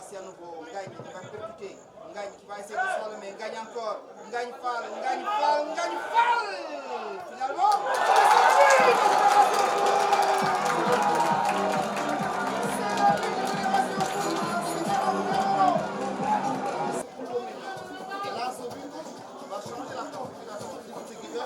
passer à nouveau. Ngagne qui va percuter. Ngagne qui va essayer de se relever. Ngagne encore. Ngagne Fall. Ngagne Fall. Ngagne Fall. Finalement, et là, ce but va changer la configuration du Tigre.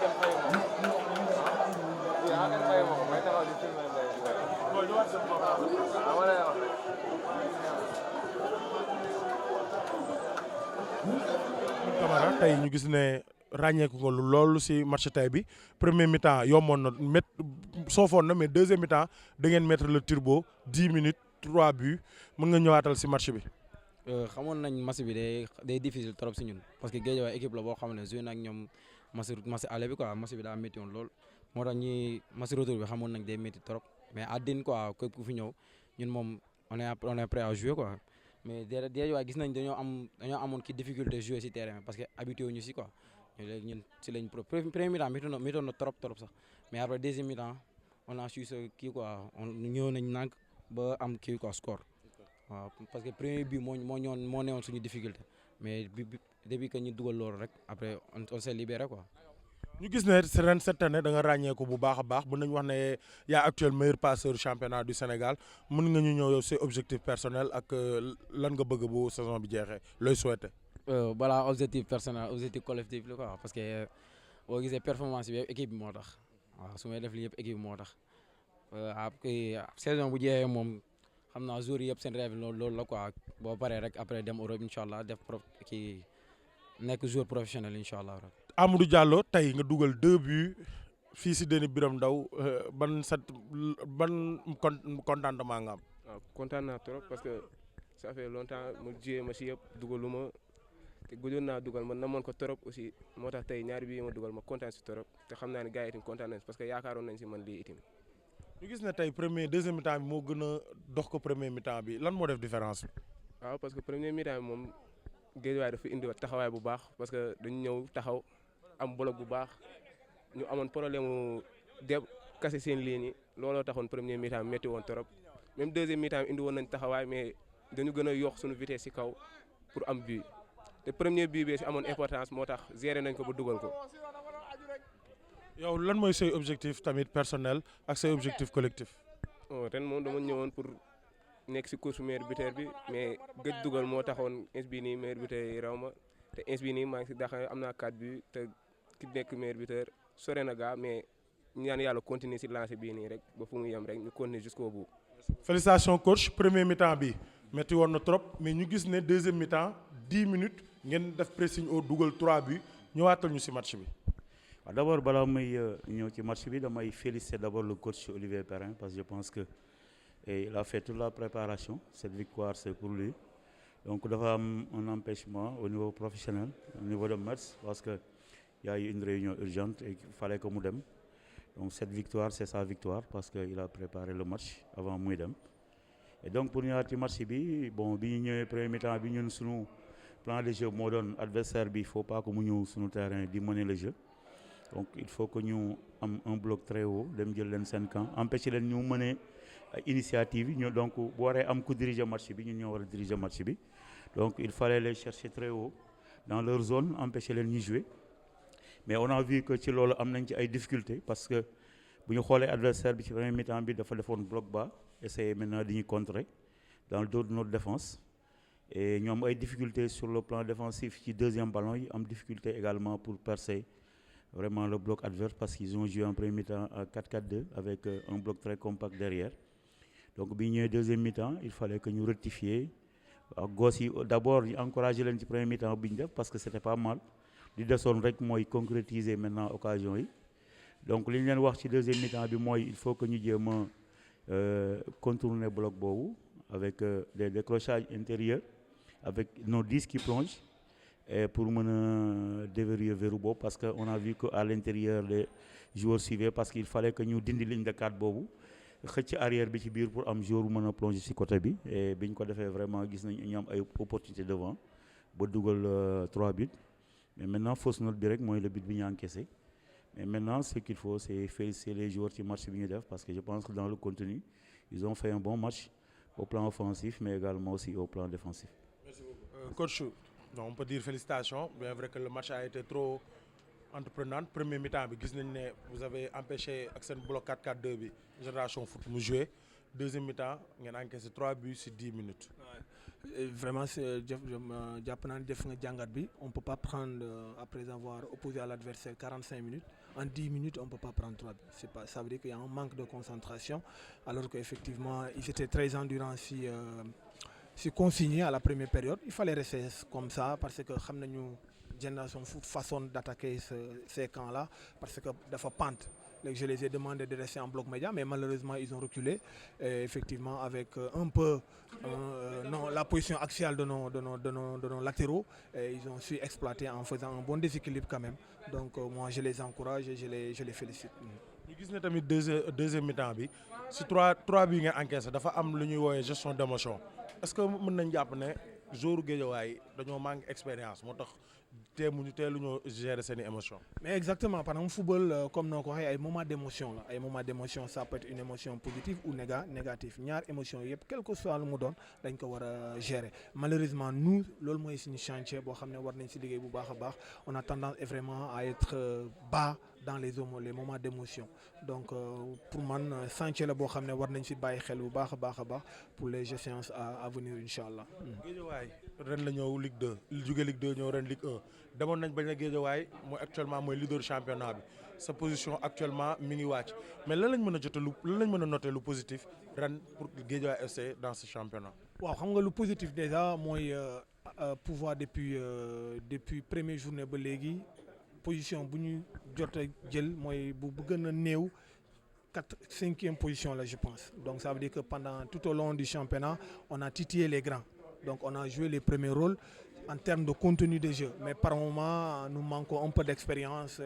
kenn fayu ma kenn fayu ma may taxaw di filmé ngay dama lay wax Camara tey ñu gis ne ràññeeku nga lu loolu si match tey bi premier mi-temps yomboon na soofoon na mais deuxième mi-temps da ngeen mettre le turbo 10 minutes 3 buts mën nga ñëwaatal si match bi. xamoon nañ match bi day difficile trop si ñun parce que Guédiawaye équipe la boo xam ne joué na ak ñoom match aller bi quoi match bi daa métti woon lool moo tax ñi match retour bi xamoon nañ day métti trop mais àddina quoi képp ku fi ñëw ñun moom on est prêt à jouer quoi mais Guédiawaye gis nañ dañoo amoon ki difficulté jouer si terrain parce que habitué wu ñu si quoi léegi ñun si lañ premier mi-temps méttoon na trop sax mais après deuxième mi-temps on a su kii quoi on ñëw nañ nànk ba am kii quoi score. waaw parce que premier but moo newoon suñu difficulté mais depuis que ñu dugal loolu rek après on s'est libéré quoi. ñu gis ne ren cette année da nga ràññeeku bu baax a baax mën nañu wax ne yaa actuel meilleur passeur championnat du Sénégal mën nga ñu ñëw yow say objectif personnel ak lan nga bëgg bu saison bi jeexee looy souhaité. voilà objectif personnel objectif collectif la quoi parce que boo gisee performance bi yëpp équipe bi moo tax waaw su may def li yëpp équipe bi moo tax saison bu jeexee moom. xam naa jour yëpp seen rêve loolu la quoi boo paree rek après dem Europe incha allah def nekk joueur professionnel incha allah. Amadou Diallo tey nga dugal 2 buts fii si Déni Biram Ndao ban contentement nga am. waaw kontaan naa trop parce que ça fait longtemps mu joué ma si yëpp dugaluma te gëjoon naa dugal man namoon ko trop aussi moo tax tey ñaari bii ma dugal ma kontaan si trop te xam naa ne gars yi itam kontaan nañ parce que yaakaaroon nañ si man lii itam. ñu gis ne tey deuxième mi-temps bi moo gën a dox ko premier mi-temps bi lan moo def différence bi. waaw parce que premier mi-temps bi moom Guédiawaye dafa indi taxawaay bu baax parce que dañu ñëw taxaw am bloc bu baax ñu amoon problème mu kase seen ligne yi looloo taxoon premier mi-temps bi métti woon trop même deuxième mi-temps bi indi woon nañ taxawaay mais dañu gën a yokk suñu vitesse si kaw pour am but te premier but bi si amoon importance moo tax gérer nañ ko ba dugal ko. yow lan mooy say objectif tamit personnel ak say objectif collectif. ren moom dama ñëwoon pour nekk si course meilleur buteur bi mais gëj dugal moo taxoon ins bii nii meilleur buteur yi raw ma te ins bii nii maa ngi si dàq am naa 4 buts te ki nekk meilleur buteur sore na gaa mais ñaan yàlla continuer si lancer bii nii rek ba fu mu yem rek ñu continuer jusqu'au bout. félicitations coach premier mi-temps bi metti woon na trop mais ñu gis ne deuxième mi-temps 10 minutes ngeen def pressing au dugal 3 buts ñëwaatal ñu si match bi. waaw d'abord balaa may ñëw ci match bi damay féliciter d'abord le coach Olivier Perrin parce que je pense que il a fait toute la préparation cette victoire c'est pour lui donc dafa am un empêchement au niveau professionnel au niveau de Metz parce que y a eu une réunion urgente et il fallait que mu dem donc cette victoire c'est sa victoire parce que il a préparé le match avant muy dem et donc pour ñëwaat ci match bi bon bi ñu ñëwee premier mi-temps bi ñun sunu plan de jeu moo doon adversaire bi il faut pas que mu ñëw sunu terrain di mener le jeu. donc il faut que ñu am un bloc très haut dem jël leen seen camp empêcher leen ñu mener initiative yi ñu donc bu waree am ku diriger match bi ñun ñoo war a diriger match bi donc il fallait les chercher très haut dans leur zone empêcher leen ñu jouer mais on a vu que ci loolu am nañ ci ay difficultés parce que bu ñu xoolee adversaire bi ci premier mi-temps bi dafa defoon bloc bas essayer maintenant di ñu contrer dans le dos de notre défense et ñoom ay difficultés sur le plan défensif ci deuxième ballon yi am difficulté également pour percer vraiment le bloc adverse parce qu'ils ont joué en premier mi-temps à 4-4-2 avec un bloc très compact derrière donc bi ñëwee deuxième mi-temps il fallait que ñu rectifier ak gos yi d'abord ñu encourager leen ci premier mi-temps bi ñu def parce que c'était pas mal li desoon rek mooy concrétiser maintenant occasion yi donc li ñu leen wax ci deuxième mi-temps bi mooy il faut que ñu jéem a contourner bloc boobu avec des décrochages intérieurs avec nos 10 qui plongent et pour mën a déverrouiller verrou boobu parce que on a vu que à l'intérieur les joueurs suivaient parce qu'il fallait que ñu dindi ligne de 4 boobu xëcc arrière bi ci biir pour am joueur bu mën a plonger ci côté bi et bi ñu ko defee vraiment gis nañ ñu am ay opportunité devant ba dugal 3 buts mais maintenant fausse note bi rek mooy le but bi ñu encaissé mais maintenant ce qu'il faut c'est féliciter les joueurs ci match bi ñu def parce que je pense que dans le contenu ils ont fait un bon match au plan offensif mais également aussi au plan défensif. Merci beaucoup. Coach, on peut dire félicitations bien vrai que le match a été trop entreprenant premier mi-temps bi gis nañ ne vous avez empêché ak seen bloc 4-4-2 bi Génération Foot mu joué deuxième mi-temps ngeen encaissé 3 buts ci 10 minutes. Vraiment jàpp naa ne def nga jàngat bi on peut pas prendre après avoir opposé à l'adversaire 45 minutes en 10 minutes on peut pas prendre 3 buts. C'est pas, ça veut dire qu'il y a un manque de concentration alors qu'effectivement ils étaient très endurants si consigné à la première période. Il fallait rester comme ça parce que xam nañu Génération Foot façon d'attaquer ces camps-là parce que dafa pente. Je les ai demandé de rester en bloc médian, mais malheureusement, ils ont reculé. Et effectivement, avec un peu la position axiale de nos latéraux, et ils ont su exploiter en faisant un bon déséquilibre quand même. Donc, moi, je les encourage et je les félicite. ñu gis ne tamit deuxième mi-temps bi si 3 bi nga encaissé dafa am lu ñuy woowee gestion d'émotion est-ce que mën nañ jàpp ne joueur Guédiawaye dañoo manque expérience moo tax teeluñoo gérer seen i émotion. Mais exactement, par exemple, football, comme nous avons dit, il y a des moments d'émotion. Des moments d'émotion, ça peut être une émotion positive ou négative. Il y a des émotions, quel que soit le mot, nous devons gérer. Malheureusement, nous, c'est un chantier, on a tendance vraiment à être bas dans les moments d'émotion. Donc, pour moi, chantier, pour les séances à venir, Inch'Allah. Guédiawaye ren la ñëw Ligue 2 jóge Ligue 2 ñëw ren Ligue 1 demoon nañ bañ a Guédiawaye actuellement mooy leader championnat bi sa position actuellement mi ngi wàcc mais lan lañ mën a noter lu positif ren pour Guédiawaye FC dans ce championnat. waaw xam nga lu positif déjà mooy pouvoir depuis première journée ba léegi position bu ñu jot a jël mooy bu gën a néew 5e position là je pense. Donc ça veut dire que pendant tout au long du championnat on a titillé les grands. Donc on a joué les premiers rôles en termes de contenu de jeu. Mais par moment, nous manquons un peu d'expérience,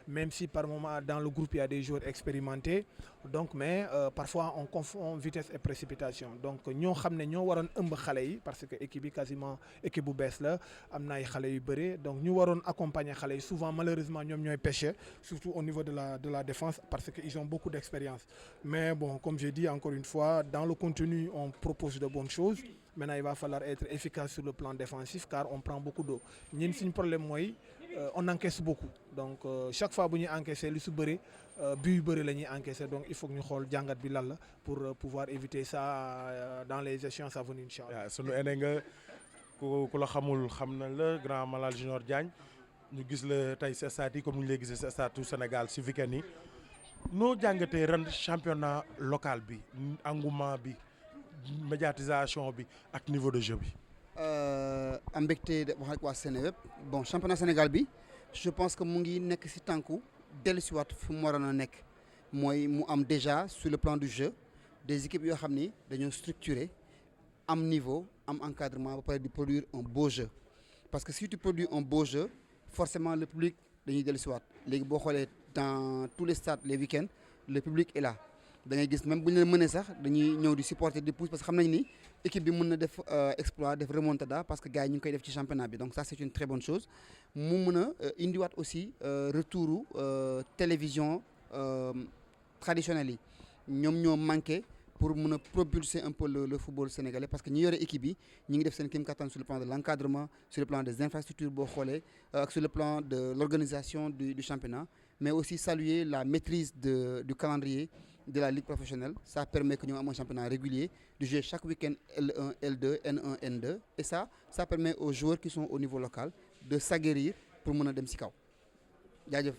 même si par moment dans le groupe il y a des joueurs expérimentés. Donc, mais parfois on confond vitesse et précipitation. Donc nous savons que parce que l'équipe est quasiment équipe baisse là, donc nous devons accompagner les gens. Souvent malheureusement nous sommes pêchés, surtout au niveau de la défense parce qu'ils ont beaucoup d'expérience. Mais bon, comme j'ai dit encore une fois, dans le contenu on propose de bonnes choses. Maintenant, il va falloir être efficace sur le plan défensif car on prend beaucoup d'eau. Nous avons un problème, on encaisse beaucoup. Donc, chaque fois que nous encaissons, nous encaissons. Donc, il faut que nous fassions des choses pour pouvoir éviter ça dans les échéances à venir. Inch'Allah. Sunu ene nga ku la xamul xam na la grand Malal Junior Diagne ñu gis la tey sa stade yi comme ni ñu lay gisee sa stade Sénégal si week-end yi noo jàngatee ren championnat local bi engouement bi. Médiatisation bi ak niveau de jeu bi. am mbégte wax ak waa Seneweb bon championnat Sénégal bi je pense que mu ngi nekk ci tànku dellusiwaat fu mu waroon a nekk mooy mu am déjà sur le plan du jeu des équipes yoo xam ni dañoo structuré am niveau am encadrement ba pare di produire un beau jeu parce que si tu produis un beau jeu forcément le public dañuy dellusiwaat léegi boo xoolee dans tous les stades les week-ends le public est là. da ngay gis même bu ñu leen mënee sax dañuy ñëw di supporter di pousse parce que xam nañ ni équipe bi mën na def exploit def remontada parce que gars yi ñu ngi koy def ci championnat bi donc ça c'est une très bonne chose mu mën a indiwaat aussi retouru télévision traditionnelle yi ñoom ñoo manqué pour mën a propulser un peu le football sénégalais parce que ñi yore équipe yi ñu ngi def seen kéem kattan sur le plan de l'encadrement sur le plan des infrastructures boo xoolee ak sur le plan de l'organisation du championnat mais aussi saluer la maîtrise du calendrier de la ligue professionnelle. Ça permet que nous ayons un championnat régulier, de jouer chaque week-end L1, L2, N1, N2. Et ça permet aux joueurs qui sont au niveau local de s'aguerrir pour mener dem ci kaw. Jaajëf.